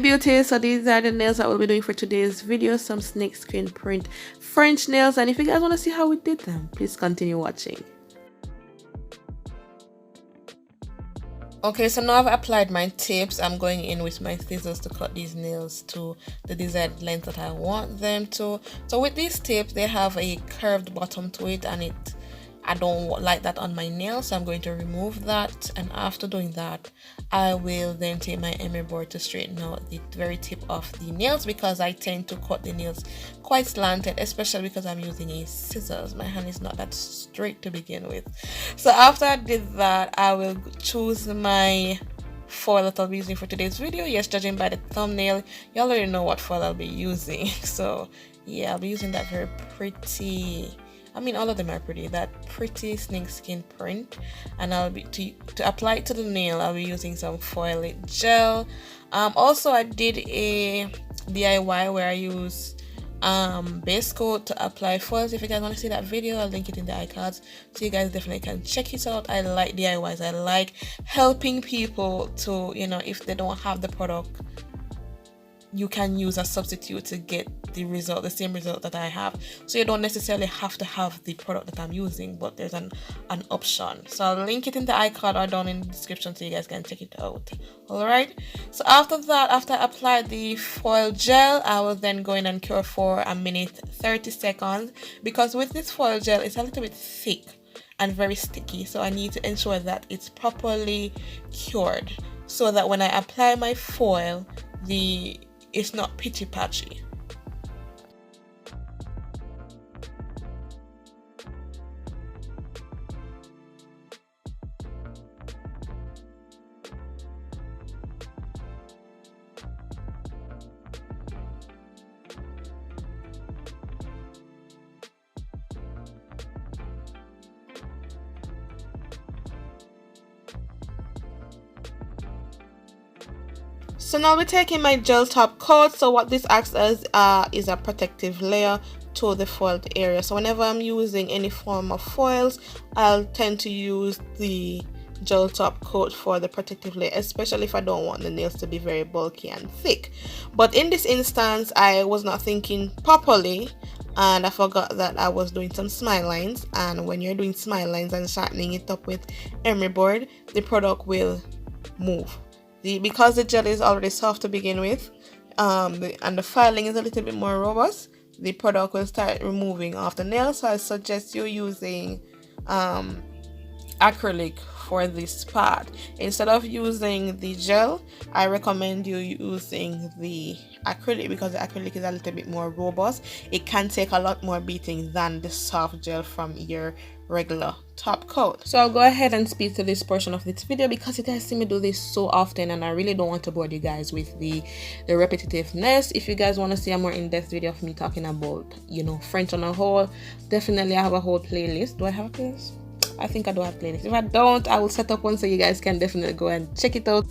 beauties, so these are the nails that we'll be doing for today's video. Some snakeskin print French nails, and if you guys want to see how we did them, please continue watching. Okay, so now I've applied my tips. I'm going in with my scissors to cut these nails to the desired length that I want them to. So with these tips, they have a curved bottom to it, and I don't like that on my nails, so I'm going to remove that. And after doing that, I will then take my emery board to straighten out the very tip of the nails, because I tend to cut the nails quite slanted, especially because I'm using a scissors. My hand is not that straight to begin with. So after I did that, I will choose my foil that I'll be using for today's video. Yes, judging by the thumbnail, you already know what foil I'll be using. So yeah, I'll be using that very pretty, I mean, all of them are pretty, that pretty snakeskin print, and I'll be to apply it to the nail, I'll be using some foil gel. Also, I did a DIY where I use base coat to apply foils. If you guys want to see that video, I'll link it in the iCards, so you guys definitely can check it out. I like DIYs. I like helping people to, you know, if they don't have the product, you can use a substitute to get the same result that I have. So you don't necessarily have to have the product that I'm using, but there's an option. So I'll link it in the iCard or down in the description so you guys can check it out. Alright, so after that, after I apply the foil gel, I will then go in and cure for a minute 30 seconds, because with this foil gel, it's a little bit thick and very sticky, so I need to ensure that it's properly cured, so that when I apply my foil, it's not pitchy patchy. So now we're taking my gel top coat. So what this acts as is a protective layer to the foiled area. So whenever I'm using any form of foils, I'll tend to use the gel top coat for the protective layer, especially if I don't want the nails to be very bulky and thick. But in this instance, I was not thinking properly, and I forgot that I was doing some smile lines. And when you're doing smile lines and sharpening it up with emery board, the product will move. Because the gel is already soft to begin with, and the filing is a little bit more robust, the product will start removing off the nail. So I suggest you using acrylic for this part. Instead of using the gel, I recommend you using the acrylic, because the acrylic is a little bit more robust. It can take a lot more beating than the soft gel from your regular top coat. So I'll go ahead and speed to this portion of this video, because you guys see me do this so often and I really don't want to bore you guys with the repetitiveness. If you guys want to see a more in-depth video of me talking about, you know, French on a whole, definitely I have a whole playlist. Do I have a playlist? I think I do have a playlist. If I don't, I will set up one so you guys can definitely go and check it out.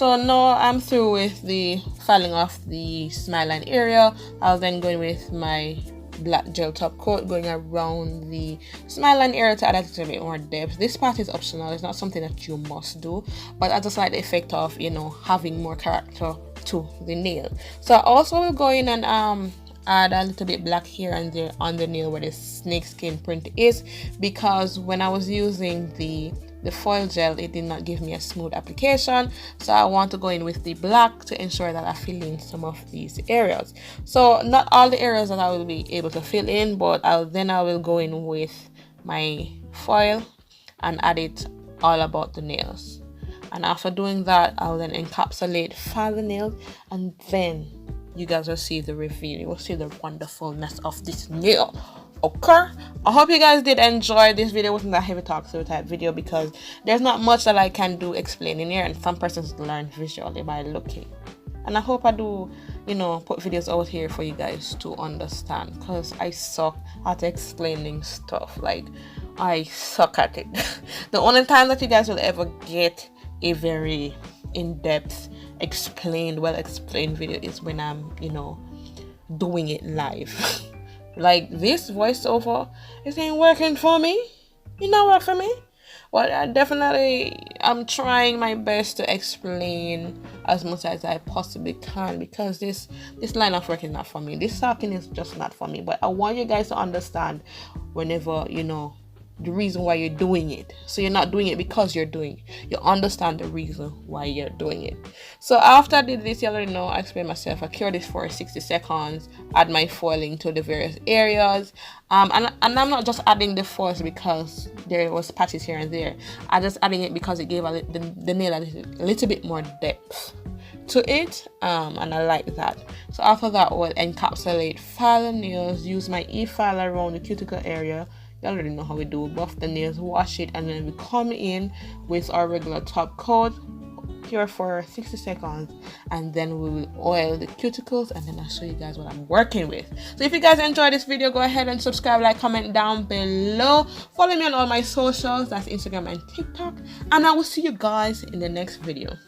So now I'm through with the filing off the smile line area. I'll then go in with my black gel top coat, going around the smile line area to add a little bit more depth. This part is optional, it's not something that you must do, but I just like the effect of, you know, having more character to the nail. So I also will go in and add a little bit black here and there on the nail where the snakeskin print is, because when I was using the foil gel, it did not give me a smooth application, so I want to go in with the black to ensure that I fill in some of these areas. So not all the areas that I will be able to fill in, but I will go in with my foil and add it all about the nails. And after doing that, I'll then encapsulate, file the nails, and then you guys will see the reveal. You will see the wonderfulness of this nail. Okay, I hope you guys did enjoy this video. It wasn't a heavy talk through type video because there's not much that I can do explaining here, and some persons learn visually by looking. And I hope I do, you know, put videos out here for you guys to understand, because I suck at explaining stuff. Like, I suck at it. The only time that you guys will ever get a very in-depth well explained video is when I'm, you know, doing it live. Like, this voiceover, it ain't working for me. It not work for me. Well, I'm trying my best to explain as much as I possibly can, because this line of work is not for me. This talking is just not for me. But I want you guys to understand, whenever, you know, the reason why you're doing it. So you're not doing it because you're doing it. You understand the reason why you're doing it. So after I did this, you already know, I explained myself. I cured this for 60 seconds, add my foiling to the various areas. And I'm not just adding the foils because there was patches here and there. I'm just adding it because it gave the nail a little bit more depth to it, and I like that. So after that, we'll encapsulate, file the nails, use my e-filer around the cuticle area. You already know how we do. Buff the nails, wash it, and then we come in with our regular top coat, cure for 60 seconds, and then we will oil the cuticles, and then I'll show you guys what I'm working with. So if you guys enjoyed this video, go ahead and subscribe, like, comment down below. Follow me on all my socials, that's Instagram and TikTok, and I will see you guys in the next video.